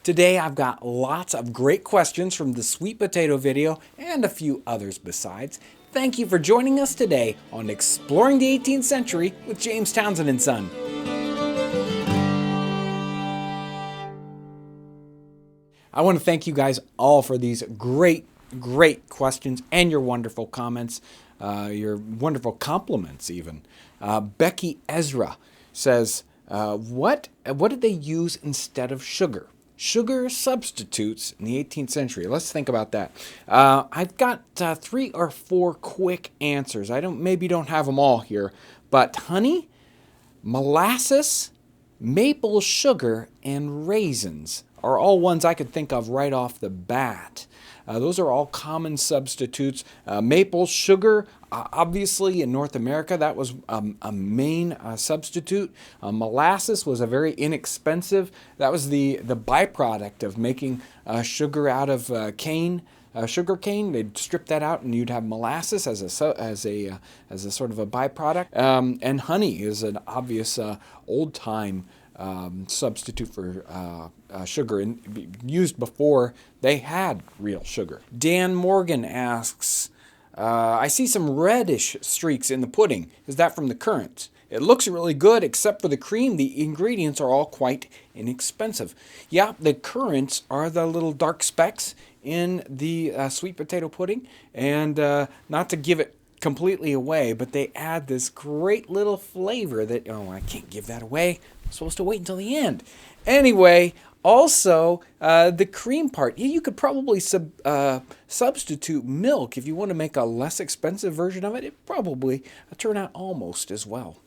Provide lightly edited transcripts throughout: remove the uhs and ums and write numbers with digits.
Today I've got lots of great questions from the sweet potato video and a few others besides. Thank you for joining us today on Exploring the 18th Century with James Townsend and Son. I want to thank you guys all for these great questions and your wonderful comments, your wonderful compliments even. Becky Ezra says, what did they use instead of sugar? Sugar substitutes in the 18th century. Let's think about that. I've got 3 or 4 quick answers. I maybe don't have them all here, but honey, molasses, maple sugar, and raisins are all ones I could think of right off the bat. Those are all common substitutes. Maple sugar, obviously in North America, that was a main substitute. Molasses was a very inexpensive. That was the byproduct of making sugar out of sugar cane. They'd strip that out, and you'd have molasses as a sort of a byproduct. And honey is an obvious old time substitute for sugar, and used before they had real sugar. Dan Morgan asks, I see some reddish streaks in the pudding. Is that from the currants? It looks really good except for the cream. The ingredients are all quite inexpensive. Yeah, the currants are the little dark specks in the sweet potato pudding, and not to give it completely away, but they add this great little flavor that, oh, I can't give that away. I'm supposed to wait until the end. Anyway, also the cream part. Yeah, you could probably substitute milk if you want to make a less expensive version of it. It probably turn out almost as well.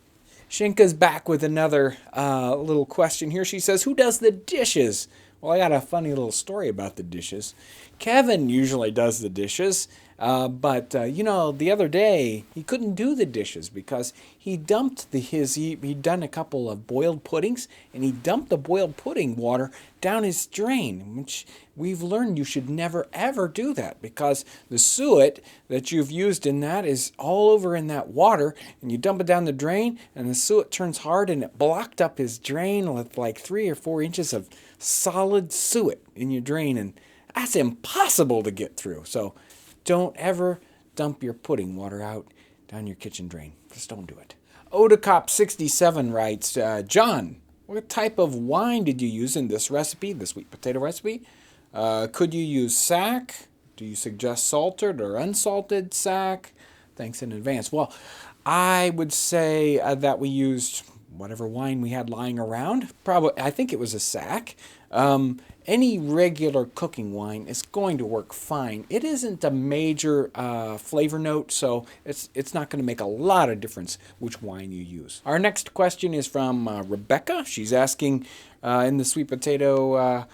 Shinka's back with another little question here. She says, who does the dishes? Well, I got a funny little story about the dishes. Kevin usually does the dishes, but the other day he couldn't do the dishes because he dumped he'd done a couple of boiled puddings, and he dumped the boiled pudding water down his drain, which we've learned you should never ever do that because the suet that you've used in that is all over in that water, and you dump it down the drain, and the suet turns hard, and it blocked up his drain with like 3 or 4 inches of solid suet in your drain, and that's impossible to get through. So don't ever dump your pudding water out down your kitchen drain. Just don't do it. Odacop67 writes, John, what type of wine did you use in this recipe, the sweet potato recipe? Could you use sack? Do you suggest salted or unsalted sack? Thanks in advance. Well, I would say that we used whatever wine we had lying around. Probably, I think it was a sack. Any regular cooking wine is going to work fine. It isn't a major flavor note, so it's not going to make a lot of difference which wine you use. Our next question is from Rebecca. She's asking in the sweet potato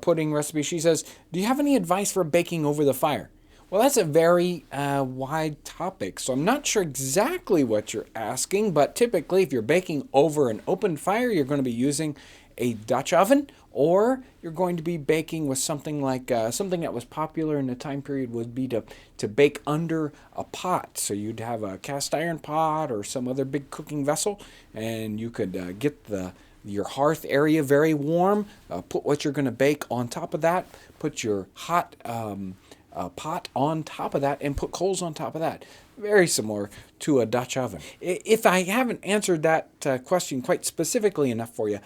pudding recipe, she says, do you have any advice for baking over the fire? Well, that's a very wide topic, so I'm not sure exactly what you're asking, but typically if you're baking over an open fire, you're going to be using a Dutch oven, or you're going to be baking with something like something that was popular in the time period would be to bake under a pot. So you'd have a cast iron pot or some other big cooking vessel, and you could get your hearth area very warm, put what you're going to bake on top of that, put your hot pot on top of that, and put coals on top of that. Very similar to a Dutch oven. If I haven't answered that question quite specifically enough for you,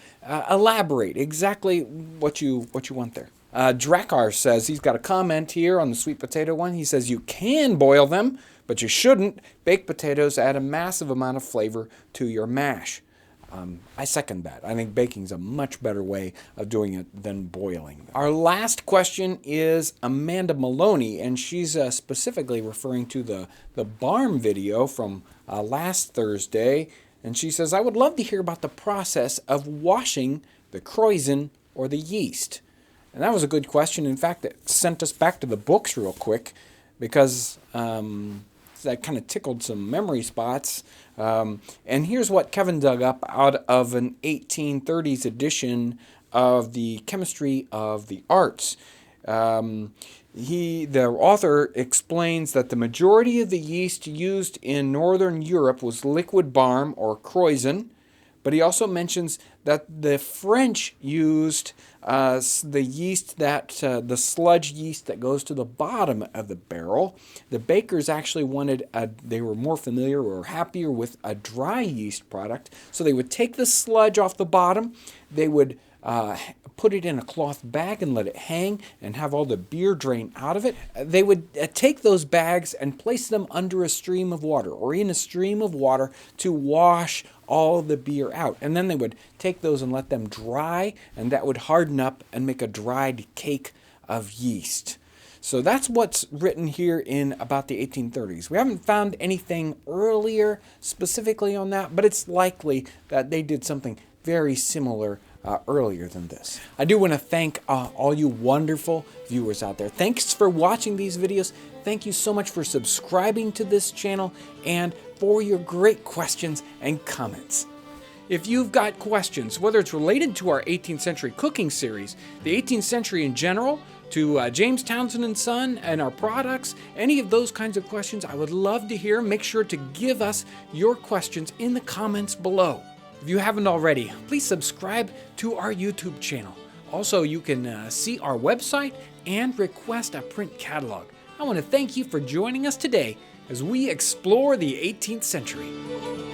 elaborate exactly what you want there. Drakkar says he's got a comment here on the sweet potato one. He says you can boil them, but you shouldn't. Baked potatoes add a massive amount of flavor to your mash. I second that. I think baking is a much better way of doing it than boiling. Our last question is Amanda Maloney, and she's specifically referring to the barm video from last Thursday. And she says, I would love to hear about the process of washing the kreuzen or the yeast. And that was a good question. In fact, it sent us back to the books real quick because that kind of tickled some memory spots. And here's what Kevin dug up out of an 1830s edition of the Chemistry of the Arts. The author explains that the majority of the yeast used in Northern Europe was liquid barm or kreuzen, But he also mentions that the French used the yeast the sludge yeast that goes to the bottom of the barrel. The bakers actually they were more familiar or happier with a dry yeast product. So they would take the sludge off the bottom, they would put it in a cloth bag and let it hang and have all the beer drain out of it. They would take those bags and place them under a stream of water or in a stream of water to wash all the beer out. And then they would take those and let them dry, and that would harden up and make a dried cake of yeast. So that's what's written here in about the 1830s. We haven't found anything earlier specifically on that, but it's likely that they did something very similar earlier than this. I do want to thank all you wonderful viewers out there. Thanks for watching these videos. Thank you so much for subscribing to this channel and for your great questions and comments. If you've got questions, whether it's related to our 18th century cooking series, the 18th century in general, to James Townsend and Son and our products, any of those kinds of questions, I would love to hear. Make sure to give us your questions in the comments below. If you haven't already, please subscribe to our YouTube channel. Also, you can see our website and request a print catalog. I want to thank you for joining us today as we explore the 18th century.